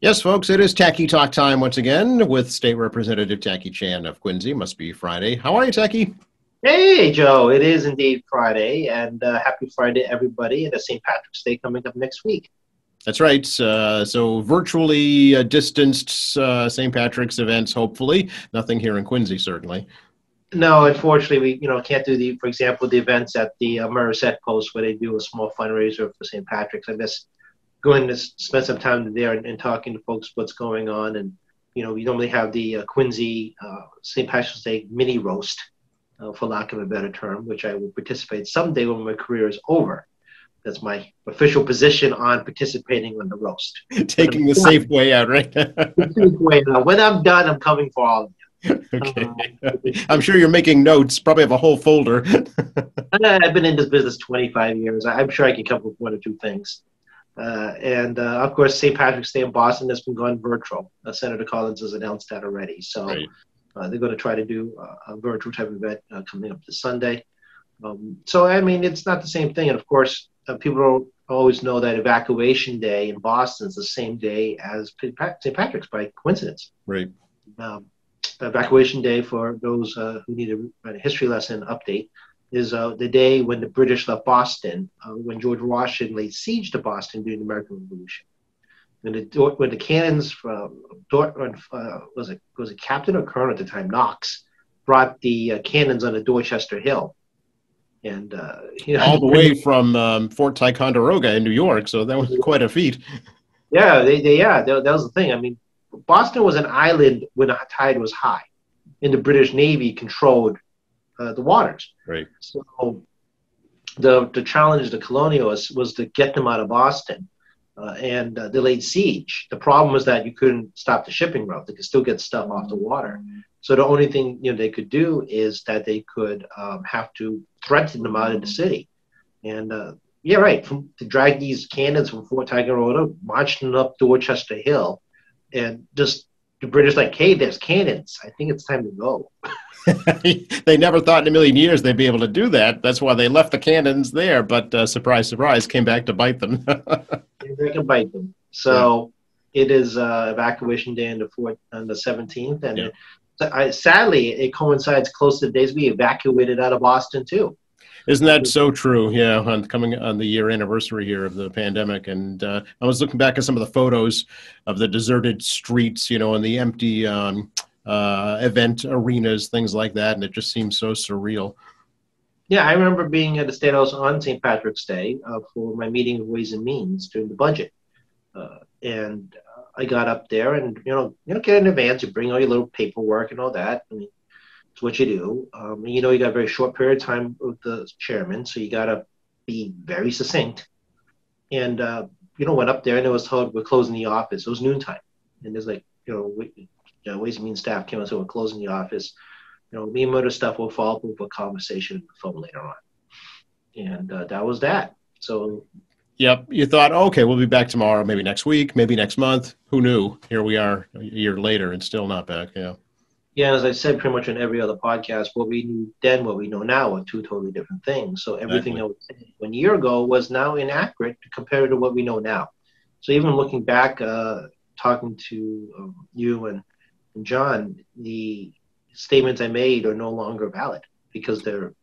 Yes, folks, it is Tacky Talk time once again with State Representative Tacky Chan of Quincy. Must be Friday. How are you, Tacky? Hey, Joe, it is indeed Friday, and happy Friday, everybody, and a St. Patrick's Day coming up next week. That's right. So virtually distanced St. Patrick's events, hopefully. Nothing here in Quincy, certainly. No, unfortunately, we can't do for example, the events at the Merced Post where they do a small fundraiser for St. Patrick's. I miss going to spend some time there and talking to folks what's going on, and we normally have the Quincy St. Patrick's Day mini roast, for lack of a better term, which I will participate someday when my career is over. That's my official position on participating on the roast. Taking the safe way out, right? When I'm done, I'm coming for all of you. Okay. I'm sure you're making notes. Probably have a whole folder. I've been in this business 25 years. I'm sure I can come up with one or two things. And of course, St. Patrick's Day in Boston has been gone virtual. Senator Collins has announced that already. So Right. They're going to try to do a virtual type of event coming up this Sunday. So, I mean, it's not the same thing. And of course, people don't always know that Evacuation Day in Boston is the same day as St. Patrick's by coincidence. Right. Evacuation Day, for those who need a history lesson update, is the day when the British left Boston, when George Washington laid siege to Boston during the American Revolution. When the cannons from was it Captain or Colonel at the time, Knox, brought the cannons on the Dorchester Hill, and all the way from Fort Ticonderoga in New York. So that was quite a feat. Yeah, that was the thing. I mean, Boston was an island when the tide was high, and the British Navy controlled the waters. Right. So the challenge of the colonialists was to get them out of Boston, and they laid siege. The problem was that you couldn't stop the shipping route. They could still get stuff off the water. So the only thing they could do is that they could have to threaten them out of the city. And yeah, right, to drag these cannons from Fort Ticonderoga, marching them up Dorchester Hill, and just the British like, hey, there's cannons. I think it's time to go. They never thought in a million years they'd be able to do that. That's why they left the cannons there. But surprise, surprise, came back to bite them. They can bite them. So yeah. It is Evacuation Day on the 17th, and yeah. Sadly, it coincides close to the days we evacuated out of Boston too. Isn't that so true? Yeah, coming on the year anniversary here of the pandemic, and I was looking back at some of the photos of the deserted streets, and the empty event arenas, things like that, and it just seems so surreal. Yeah, I remember being at the State House on St. Patrick's Day for my meeting of Ways and Means during the budget, and I got up there, and get in advance. You bring all your little paperwork and all that. I mean, it's what you do. You got a very short period of time with the chairman, so you got to be very succinct. And went up there, and it was told we're closing the office. It was noontime, and there's like Ways and Means staff came and said we're closing the office. Me and other stuff will follow up with a conversation on the phone later on. And that was that. So. Yep. You thought, okay, we'll be back tomorrow, maybe next week, maybe next month. Who knew? Here we are a year later and still not back. Yeah. Yeah, as I said pretty much on every other podcast, what we knew then, what we know now are two totally different things. So everything that was said 1 year ago was now inaccurate compared to what we know now. So even looking back, talking to you and John, the statements I made are no longer valid because their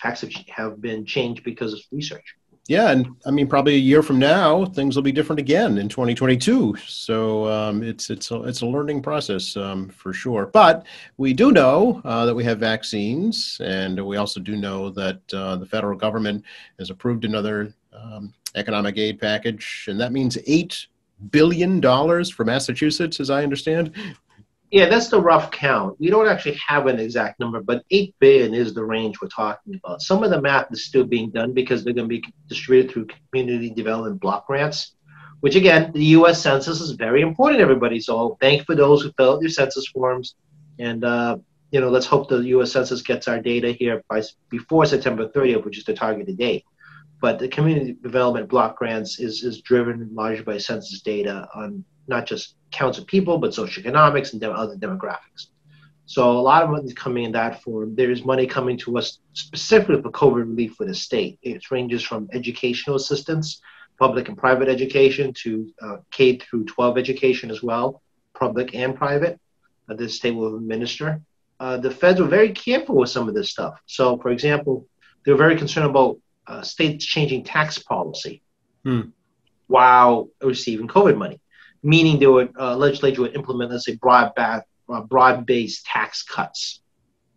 facts have been changed because of research. Yeah, and I mean, probably a year from now, things will be different again in 2022. So it's a learning process for sure. But we do know that we have vaccines, and we also do know that the federal government has approved another economic aid package, and that means $8 billion for Massachusetts, as I understand. Yeah, that's the rough count. We don't actually have an exact number, but 8 billion is the range we're talking about. Some of the math is still being done because they're going to be distributed through community development block grants, which again, the U.S. Census is very important, everybody. So thank you for those who filled out their census forms. And, let's hope the U.S. Census gets our data here before September 30th, which is the targeted date. But the community development block grants is driven largely by census data on not just counts of people, but socioeconomics and other demographics. So a lot of money is coming in that form. There is money coming to us specifically for COVID relief for the state. It ranges from educational assistance public and private education to K through 12 education as well, public and private. The state will administer. The feds were very careful with some of this stuff. So, for example, they were very concerned about states changing tax policy while receiving COVID money, meaning they would legislature would implement, let's say, broad-based tax cuts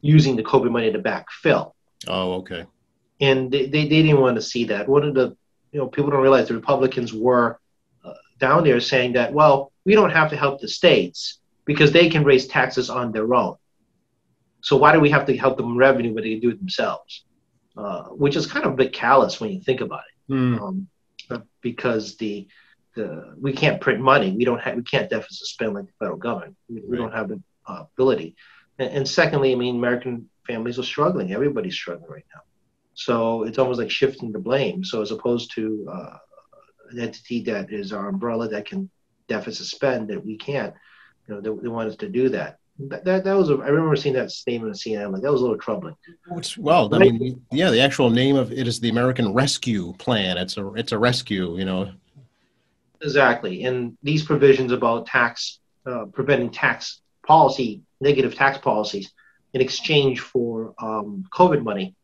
using the COVID money to backfill. Oh, okay. And they didn't want to see that. One of the, people don't realize the Republicans were down there saying that, well, we don't have to help the states because they can raise taxes on their own. So why do we have to help them in revenue when they can do it themselves? Which is kind of a bit callous when you think about it, because we can't print money. We can't deficit spend like the federal government. We don't have the ability. And secondly, I mean, American families are struggling. Everybody's struggling right now. So it's almost like shifting the blame. So as opposed to an entity that is our umbrella that can deficit spend that we can't, they want us to do that. That was I remember seeing that statement on CNN. Like, that was a little troubling. Well, I mean, yeah, the actual name of it is the American Rescue Plan. It's a rescue, Exactly, and these provisions about preventing negative tax policies in exchange for COVID money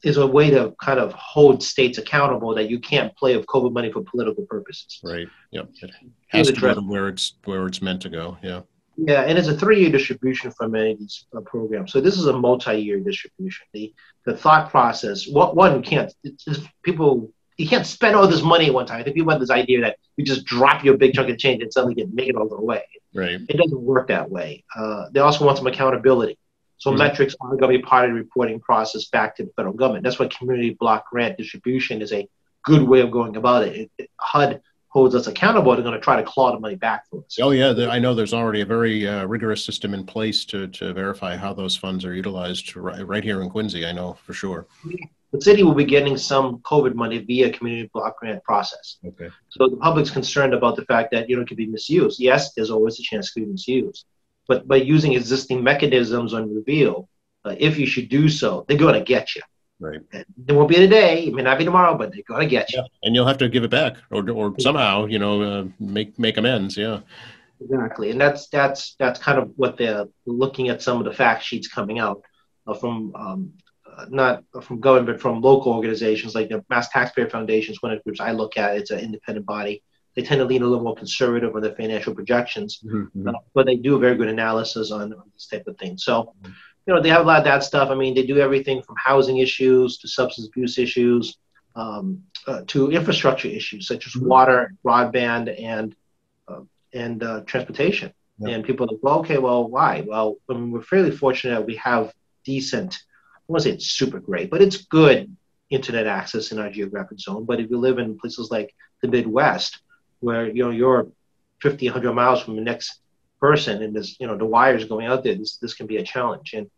is a way to kind of hold states accountable that you can't play with COVID money for political purposes. Right. Yep. It has to go to where it's meant to go. Yeah. Yeah, and it's a 3-year distribution for many of these programs. So this is a multi-year distribution. The thought process, you can't spend all this money at one time. I think people have this idea that you just drop your big chunk of change and suddenly make it all go away. Right. It doesn't work that way. They also want some accountability. So metrics are going to be part of the reporting process back to the federal government. That's why community block grant distribution is a good way of going about it. HUD holds us accountable. They're going to try to claw the money back from us. Oh, yeah. I know there's already a very rigorous system in place to verify how those funds are utilized right here in Quincy, I know for sure. The city will be getting some COVID money via community block grant process. Okay. So the public's concerned about the fact that, it could be misused. Yes, there's always a chance it could be misused. But by using existing mechanisms on Reveal, if you should do so, they're going to get you. Right. It won't be today. It may not be tomorrow, but they're going to get you. Yeah. And you'll have to give it back or somehow, make amends. Yeah. Exactly. And that's kind of what they're looking at, some of the fact sheets coming out from not from government, but from local organizations like the Mass Taxpayer Foundations, one of the groups I look at. It's an independent body. They tend to lean a little more conservative on their financial projections, but they do a very good analysis on this type of thing. So, they have a lot of that stuff. I mean, they do everything from housing issues to substance abuse issues to infrastructure issues such as water, broadband, and transportation. Yeah. And people are like, well, okay, well, why? Well, I mean, we're fairly fortunate that we have decent, I won't say it's super great, but it's good internet access in our geographic zone. But if you live in places like the Midwest, where you're 50, 100 miles from the next person, and there's the wires going out there, this can be a challenge. And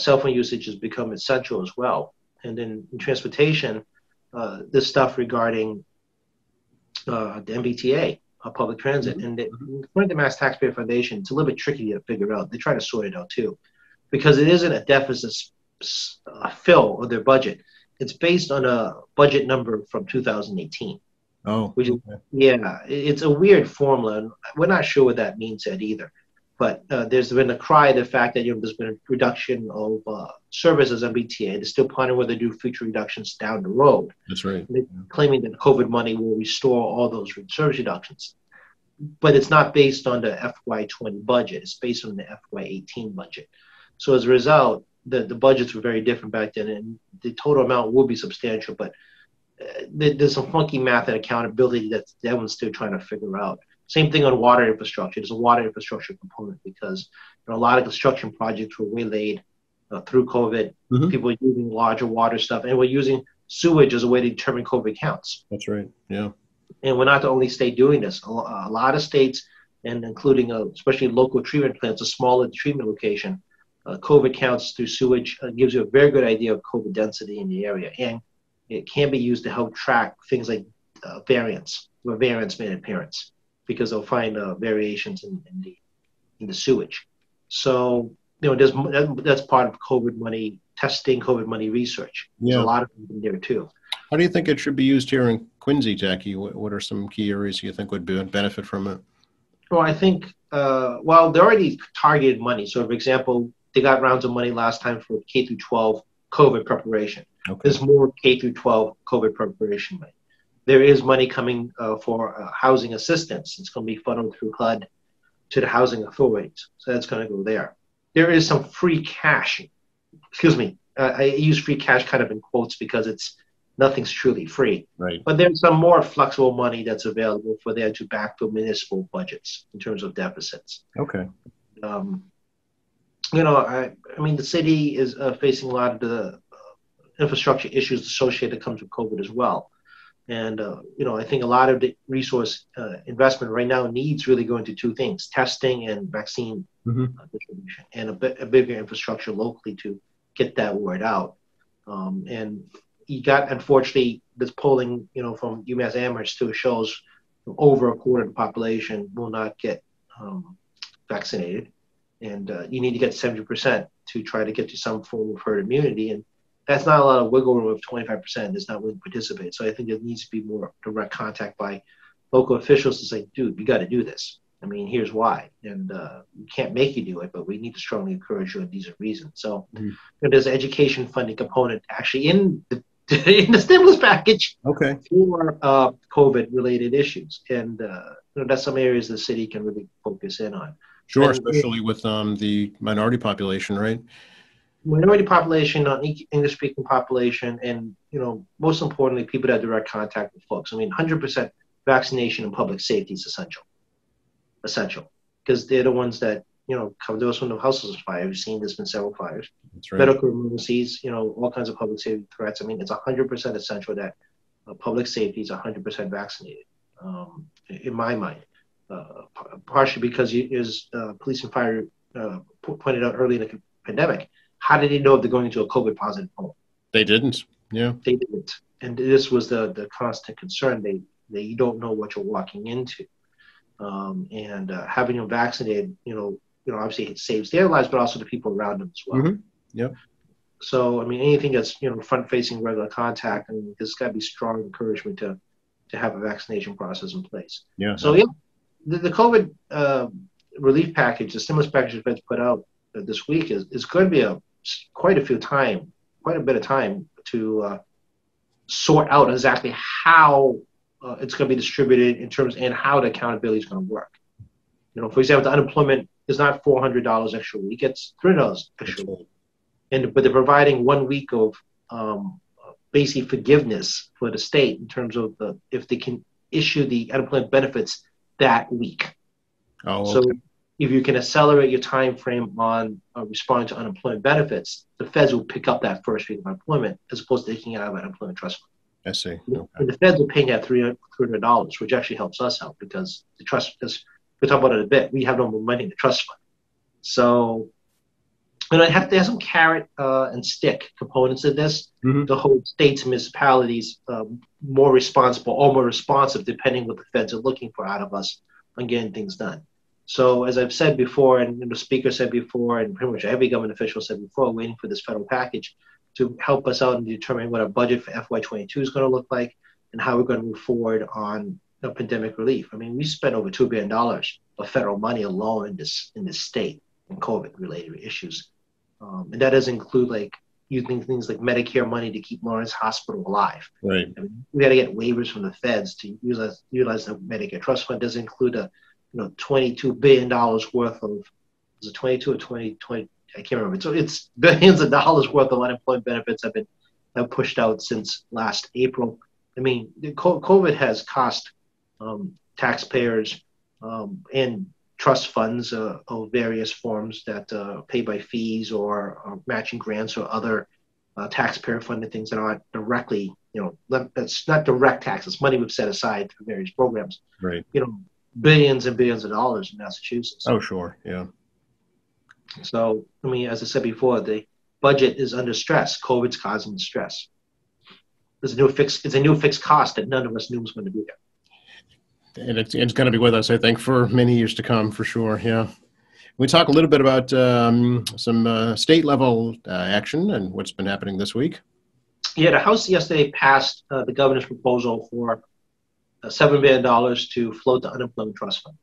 cell phone usage has become essential as well. And then in transportation, this stuff regarding the MBTA, public transit, and according to the Mass Taxpayer Foundation, it's a little bit tricky to figure out. They try to sort it out too, because it isn't a deficit fill of their budget. It's based on a budget number from 2018. Oh, which is, yeah, it's a weird formula, and we're not sure what that means yet either. But there's been a cry the fact that there's been a reduction of services on BTA. They're still pondering whether they do future reductions down the road. That's right. They're claiming that COVID money will restore all those service reductions, but it's not based on the FY20 budget. It's based on the FY18 budget. So as a result, the budgets were very different back then, and the total amount will be substantial, but there's some funky math and accountability that everyone's still trying to figure out. Same thing on water infrastructure. There's a water infrastructure component because a lot of construction projects were waylaid through COVID. People are using larger water stuff, and we're using sewage as a way to determine COVID counts. That's right. Yeah. And we're not the only state doing this. A lot of states, and including especially local treatment plants, a smaller treatment location, COVID counts through sewage gives you a very good idea of COVID density in the area. And it can be used to help track things like variants, where variants made an appearance, because they'll find variations in the sewage. So, that's part of COVID money testing, COVID money research. Yeah. There's a lot of them in there too. How do you think it should be used here in Quincy, Jackie, what are some key areas you think would benefit from it? Well, I think, well, they already targeted money. So, for example, they got rounds of money last time for K through 12 COVID preparation. Okay. There's more K through 12 COVID preparation money. There is money coming for housing assistance. It's going to be funneled through HUD to the housing authorities. So that's going to go there. There is some free cash. Excuse me. I use free cash kind of in quotes because nothing's truly free. Right. But there's some more flexible money that's available for there to backfill municipal budgets in terms of deficits. Okay. I mean, the city is facing a lot of the infrastructure issues associated that comes with COVID as well. And, I think a lot of the resource investment right now needs really go into two things: testing and vaccine distribution, and a bigger infrastructure locally to get that word out. And you got, unfortunately, this polling, from UMass Amherst too shows over a quarter of the population will not get vaccinated. And you need to get 70% to try to get to some form of herd immunity. And that's not a lot of wiggle room if 25% is not willing to participate. So I think there needs to be more direct contact by local officials to say, dude, you got to do this. I mean, here's why. And we can't make you do it, but we need to strongly encourage you, and these are reasons. So there's an education funding component actually in the stimulus package for COVID-related issues. And that's some areas the city can really focus in on. Sure, especially with the minority population, right? Minority population, English-speaking population, and most importantly, people that have direct contact with folks. I mean, 100% vaccination and public safety is essential, because they're the ones that cover those when the houses on fire. We've seen there's been several fires. That's right. Medical emergencies, all kinds of public safety threats. I mean, it's 100% essential that public safety is 100% vaccinated. In my mind, partially because as police and fire pointed out early in the pandemic. How did they know if they're going into a COVID positive home? They didn't. Yeah. They didn't. And this was the constant concern. You don't know what you're walking into. And having them vaccinated, obviously it saves their lives, but also the people around them as well. Mm-hmm. Yep. So, I mean, anything that's, front-facing regular contact, there's got to be strong encouragement to have a vaccination process in place. Yeah. So, the COVID relief package, the stimulus package that's put out this week is going to be quite a bit of time to sort out exactly how it's going to be distributed in terms and how the accountability is going to work. For example, the unemployment is not $400 extra a week; it's $300 extra a week. But they're providing 1 week of basic forgiveness for the state in terms of if they can issue the unemployment benefits that week. Oh, okay. So if you can accelerate your time frame on responding to unemployment benefits, the feds will pick up that first week of unemployment as opposed to taking it out of an unemployment trust fund. I see. Okay. And the feds are paying that $300, which actually helps us out because the trust, we'll talk about it in a bit, we have no more money in the trust fund. So, I have to have some carrot and stick components of this to hold states and municipalities more responsible or more responsive, depending what the feds are looking for out of us on getting things done. So as I've said before, and the speaker said before, and pretty much every government official said before, waiting for this federal package to help us out in determining what our budget for FY22 is going to look like and how we're going to move forward on pandemic relief. I mean, we spent over $2 billion of federal money alone in this state in COVID-related issues. And that doesn't include using things like Medicare money to keep Lawrence Hospital alive. Right. I mean, we got to get waivers from the feds to utilize the Medicare trust fund. Doesn't include $22 billion worth of, was it 22 or 20, I can't remember. So it's billions of dollars worth of unemployment benefits have pushed out since last April. I mean, COVID has cost taxpayers and trust funds of various forms that pay by fees or matching grants or other taxpayer funded things that aren't directly, that's not direct tax. It's money we've set aside for various programs. Right. Billions and billions of dollars in Massachusetts. Oh, sure. Yeah. So, I mean, as I said before, the budget is under stress. COVID's causing the stress. It's a new fixed cost that none of us knew was going to be there. And it's going to be with us, I think, for many years to come, for sure. Yeah. We talk a little bit about some state level action and what's been happening this week. Yeah, the House yesterday passed the governor's proposal for $7 billion to float the unemployment trust fund.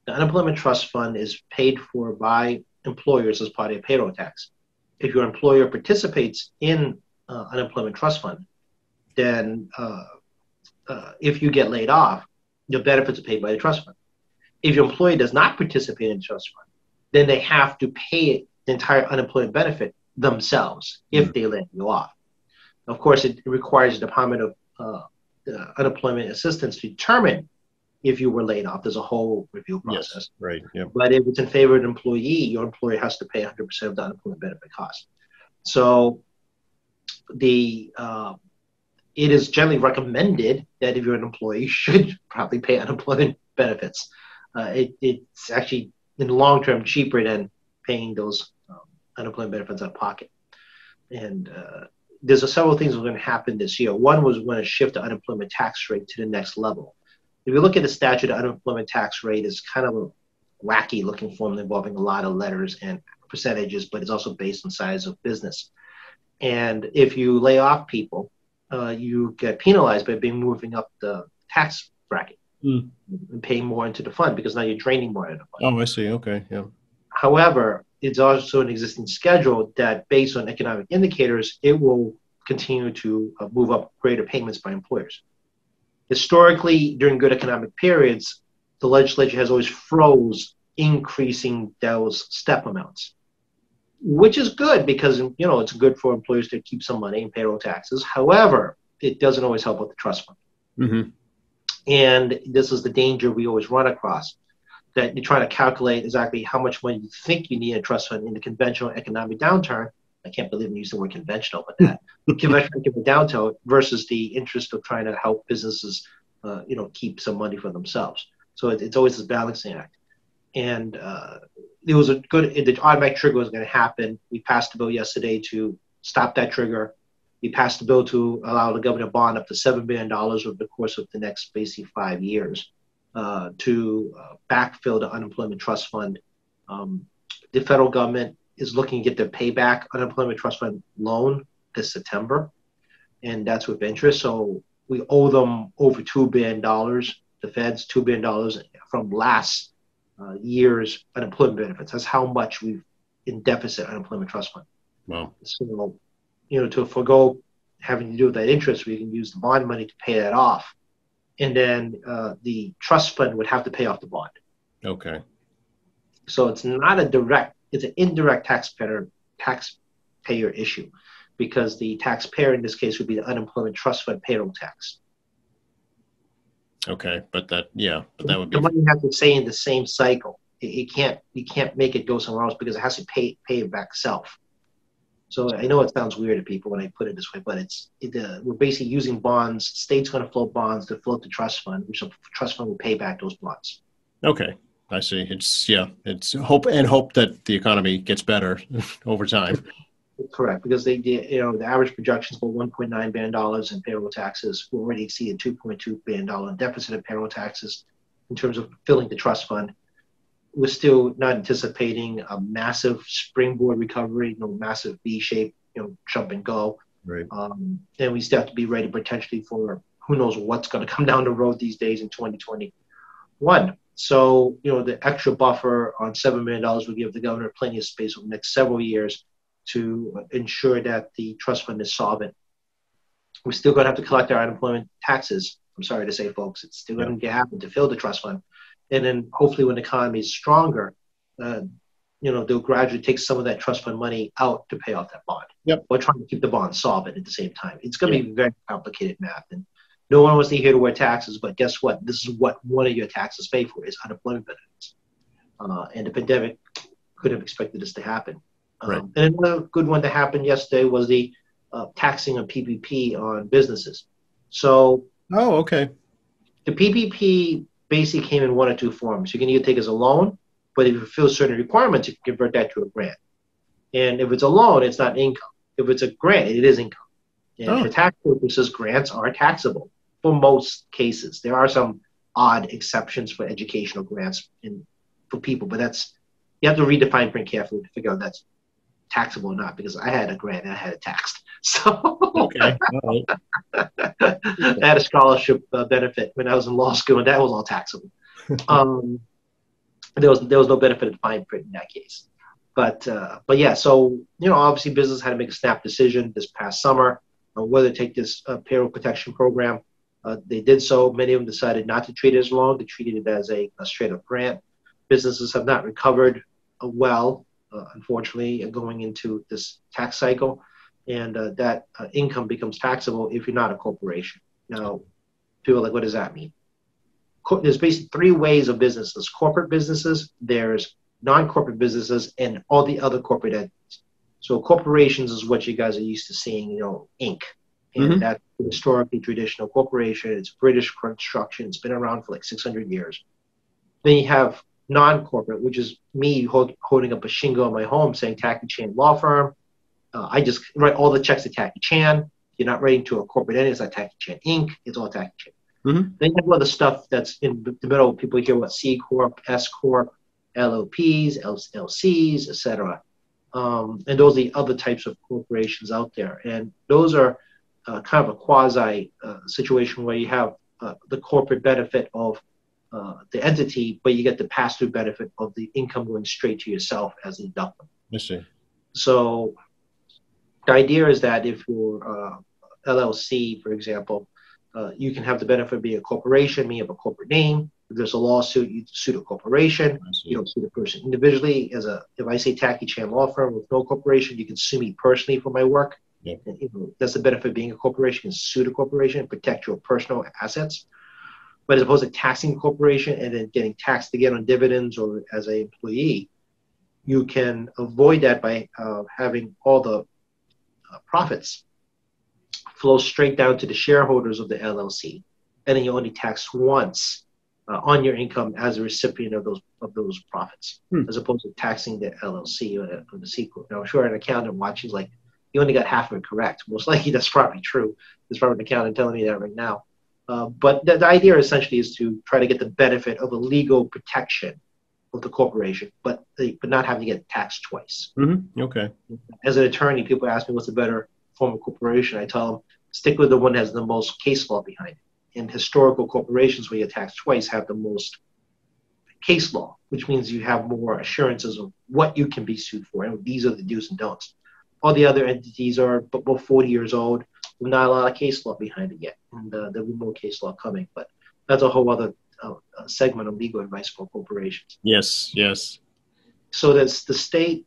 The unemployment trust fund is paid for by employers as part of a payroll tax. If your employer participates in unemployment trust fund, then if you get laid off, your benefits are paid by the trust fund. If your employee does not participate in the trust fund, then they have to pay the entire unemployment benefit themselves if they let you off. Of course, it requires the Department of Unemployment Assistance to determine if you were laid off. There's a whole review process. Yes, right. Yep. But if it's in favor of an employee, your employer has to pay 100% of the unemployment benefit cost. So it is generally recommended that if you're an employee, you should probably pay unemployment benefits. It's actually in the long term cheaper than paying those unemployment benefits out of pocket. And there's several things that are going to happen this year. One was going to shift the unemployment tax rate to the next level. If you look at the statute, the unemployment tax rate is kind of a wacky looking formula involving a lot of letters and percentages, but it's also based on size of business. And if you lay off people, you get penalized by moving up the tax bracket and paying more into the fund because now you're draining more into the fund. Oh, I see. Okay. Yeah. However, it's also an existing schedule that based on economic indicators, it will continue to move up greater payments by employers. Historically, during good economic periods, the legislature has always froze increasing those step amounts, which is good because, it's good for employers to keep some money in payroll taxes. However, it doesn't always help with the trust fund. Mm-hmm. And this is the danger we always run across, that you're trying to calculate exactly how much money you think you need in a trust fund in the conventional economic downturn. I can't believe I'm using the word conventional, but that conventional economic downturn versus the interest of trying to help businesses, keep some money for themselves. So it's always this balancing act. And it was the automatic trigger was going to happen. We passed a bill yesterday to stop that trigger. We passed a bill to allow the government to bond up to $7 billion over the course of the next basically 5 years to backfill the unemployment trust fund. The federal government is looking to get their payback unemployment trust fund loan this September, and that's with interest. So we owe them over $2 billion, the feds $2 billion from last year's unemployment benefits. That's how much we've in deficit unemployment trust fund. Wow. So, to forego having to do with that interest, we can use the bond money to pay that off. And then the trust fund would have to pay off the bond. Okay. So it's not it's an indirect taxpayer issue because the taxpayer in this case would be the unemployment trust fund payroll tax. Okay, but that would be the money has to stay in the same cycle. You can't make it go somewhere else because it has to pay it back itself. So I know it sounds weird to people when I put it this way, but we're basically using bonds. State's going to float bonds to float the trust fund, which the trust fund will pay back those bonds. Okay, I see. It's hope that the economy gets better over time. Correct, because the average projections for $1.9 billion in payroll taxes will already exceed a $2.2 billion deficit in payroll taxes in terms of filling the trust fund. We're still not anticipating a massive springboard recovery, massive V-shape, jump and go. Right. And we still have to be ready potentially for who knows what's going to come down the road these days in 2021. So, the extra buffer on $7 million will give the governor plenty of space over the next several years to ensure that the trust fund is solvent. We're still going to have to collect our unemployment taxes. I'm sorry to say, folks, it's still going to happen to fill the trust fund. And then hopefully when the economy is stronger, they'll gradually take some of that trust fund money out to pay off that bond. Yep. We're trying to keep the bond solvent at the same time. It's going to be very complicated math. And no one wants to hear the word taxes, but guess what? This is what one of your taxes pay for is unemployment benefits. And the pandemic could have expected this to happen. Right. And another good one that happened yesterday was the taxing of PPP on businesses. So, okay. The PPP basically came in one or two forms. You can either take it as a loan, but if you fulfill certain requirements, you can convert that to a grant. And if it's a loan, it's not income. If it's a grant, it is income. And for tax purposes, grants are taxable for most cases. There are some odd exceptions for educational grants for people, but you have to read the fine print carefully to figure out that's taxable or not, because I had a grant and I had it taxed. So Okay. All right. I had a scholarship benefit when I was in law school, and that was all taxable. Um, there was no benefit of fine print in that case. But yeah, so obviously business had to make a snap decision this past summer on whether to take this payroll protection program. They did so. Many of them decided not to treat it as a loan. They treated it as a straight up grant. Businesses have not recovered well, unfortunately, going into this tax cycle, and that income becomes taxable if you're not a corporation. Now, people are like, what does that mean? There's basically three ways of business. There's corporate businesses, there's non-corporate businesses, and all the other corporate entities. So corporations is what you guys are used to seeing, Inc. And that's historically traditional corporation. It's British construction. It's been around for like 600 years. Then you have non-corporate, which is me holding up a shingle in my home saying Tacky Chan Law Firm. I just write all the checks to Tacky Chan. You're not writing to a corporate entity. It's like Tacky Chan Inc. It's all Tacky Chan. Then you have other stuff that's in the middle. People hear about C Corp, S Corp, LLPs, LCs, etc. And those are the other types of corporations out there. And those are kind of a quasi situation where you have the corporate benefit of the entity, but you get the pass-through benefit of the income going straight to yourself as a deductible. I see. So the idea is that if you're LLC, for example, you can have the benefit of being a corporation, meaning you have a corporate name. If there's a lawsuit, you sue a corporation. You don't sue the person individually. If I say Tacky Chan Law Firm with no corporation, you can sue me personally for my work. Yeah. That's the benefit of being a corporation. You can sue the corporation and protect your personal assets. But as opposed to taxing the corporation and then getting taxed again on dividends or as an employee, you can avoid that by having all the profits flow straight down to the shareholders of the LLC, and then you only tax once on your income as a recipient of those profits, as opposed to taxing the LLC or the C Corp. Now, I'm sure an accountant watching is like, you only got half of it correct. Most likely that's probably true. There's probably an accountant telling me that right now. But the idea essentially is to try to get the benefit of a legal protection of the corporation, but not having to get taxed twice. Okay. As an attorney, people ask me what's a better form of corporation. I tell them, stick with the one that has the most case law behind it. And historical corporations where you're taxed twice have the most case law, which means you have more assurances of what you can be sued for. And these are the do's and don'ts. All the other entities are about 40 years old, with not a lot of case law behind it yet. And there'll be more case law coming. But that's a whole other segment of legal advice for corporations. Yes, yes. So that's the state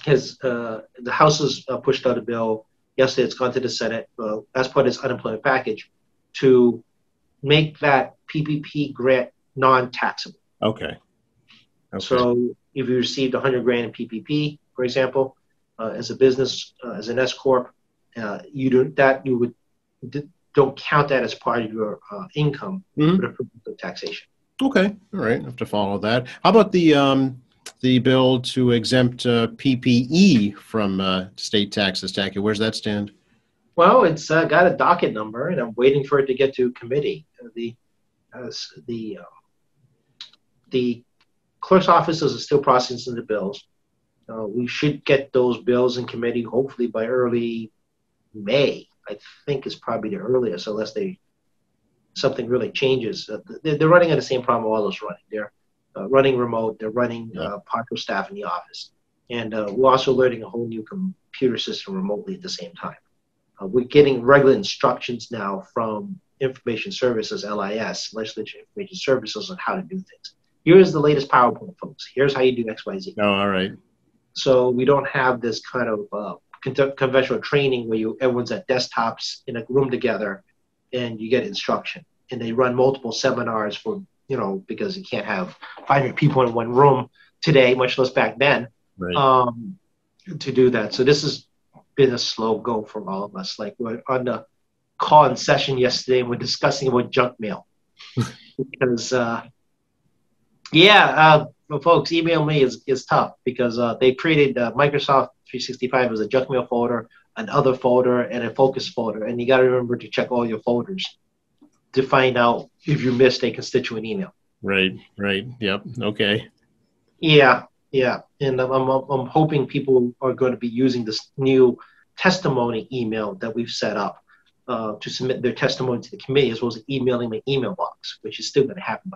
has, the House has pushed out a bill. Yesterday, it's gone to the Senate as part of its unemployment package to make that PPP grant non-taxable. Okay. So if you received $100,000 in PPP, for example, as a business, as an S corp, you don't count that as part of your income for the purpose of taxation. Okay, all right. I have to follow that. How about the bill to exempt PPE from state taxes, Tacky? Where's that stand? Well, it's got a docket number, and I'm waiting for it to get to committee. The clerk's offices are still processing the bills. We should get those bills in committee hopefully by early May. I think is probably the earliest, unless something really changes. They're running at the same problem all those running. They're running remote. They're running partial staff in the office. And we're also learning a whole new computer system remotely at the same time. We're getting regular instructions now from Information Services, LIS, Legislative Information Services, on how to do things. Here's the latest PowerPoint, folks. Here's how you do X, Y, Z. Oh, all right. So we don't have this kind of conventional training where everyone's at desktops in a room together and you get instruction. And they run multiple seminars for, because you can't have 500 people in one room today, much less back then, to do that. So this has been a slow go for all of us. Like, we're on the call in session yesterday and we're discussing about junk mail. Because, folks, email me is tough because they created Microsoft 365 as a junk mail folder, an other folder, and a focus folder. And you got to remember to check all your folders to find out if you missed a constituent email. Right. Yep. Okay. Yeah. Yeah, and I'm hoping people are going to be using this new testimony email that we've set up to submit their testimony to the committee, as well as emailing my email box, which is still going to happen.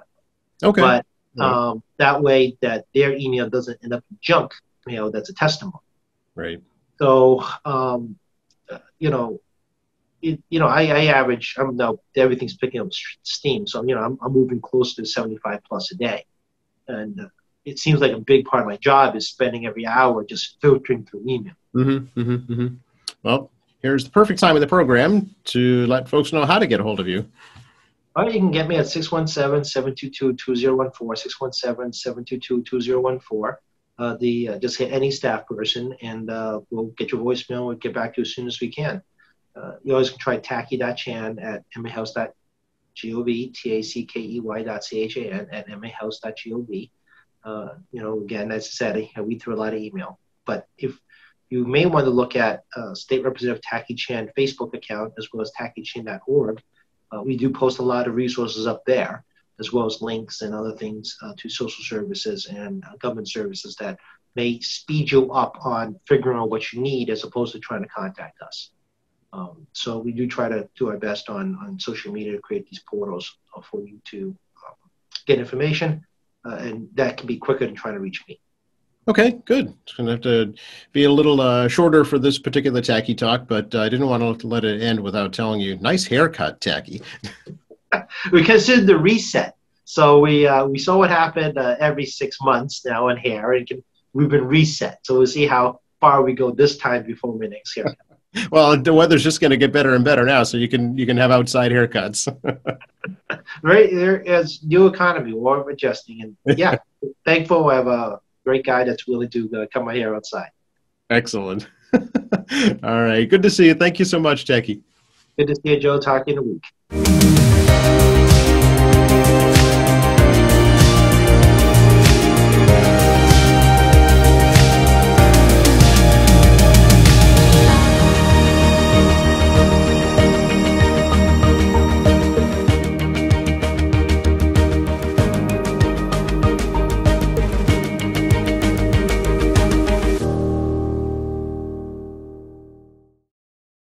Okay. But that way, that their email doesn't end up in junk mail. That's a testimony. Right. So I average. I'm now everything's picking up steam. So I'm moving close to 75 plus a day, and it seems like a big part of my job is spending every hour just filtering through email. Well, here's the perfect time of the program to let folks know how to get a hold of you. All right, you can get me at 617-722-2014, 617-722-2014. Just hit any staff person, and we'll get your voicemail. We'll get back to you as soon as we can. You always can try tackey.chan at mahouse.gov, tackey.chan at mahouse.gov. Again, as I said, we threw a lot of email. But if you may want to look at State Representative Tackey Chan Facebook account, as well as tackeychan.org. We do post a lot of resources up there, as well as links and other things to social services and government services that may speed you up on figuring out what you need, as opposed to trying to contact us. So we do try to do our best on social media to create these portals for you to get information, and that can be quicker than trying to reach me. Okay, good. It's going to have to be a little shorter for this particular Tackey Talk, but I didn't want to let it end without telling you, nice haircut, Tackey. We considered the reset. So we saw what happened every 6 months now in hair, and we've been reset. So we'll see how far we go this time before my next haircut. Well, the weather's just going to get better and better now, so you can have outside haircuts. Right, there is new economy, war of adjusting, and yeah, thankful I have a great guy that's willing to cut my hair outside. Excellent. All right, good to see you. Thank you so much, Tackey. Good to see you, Joe. Talk in a week.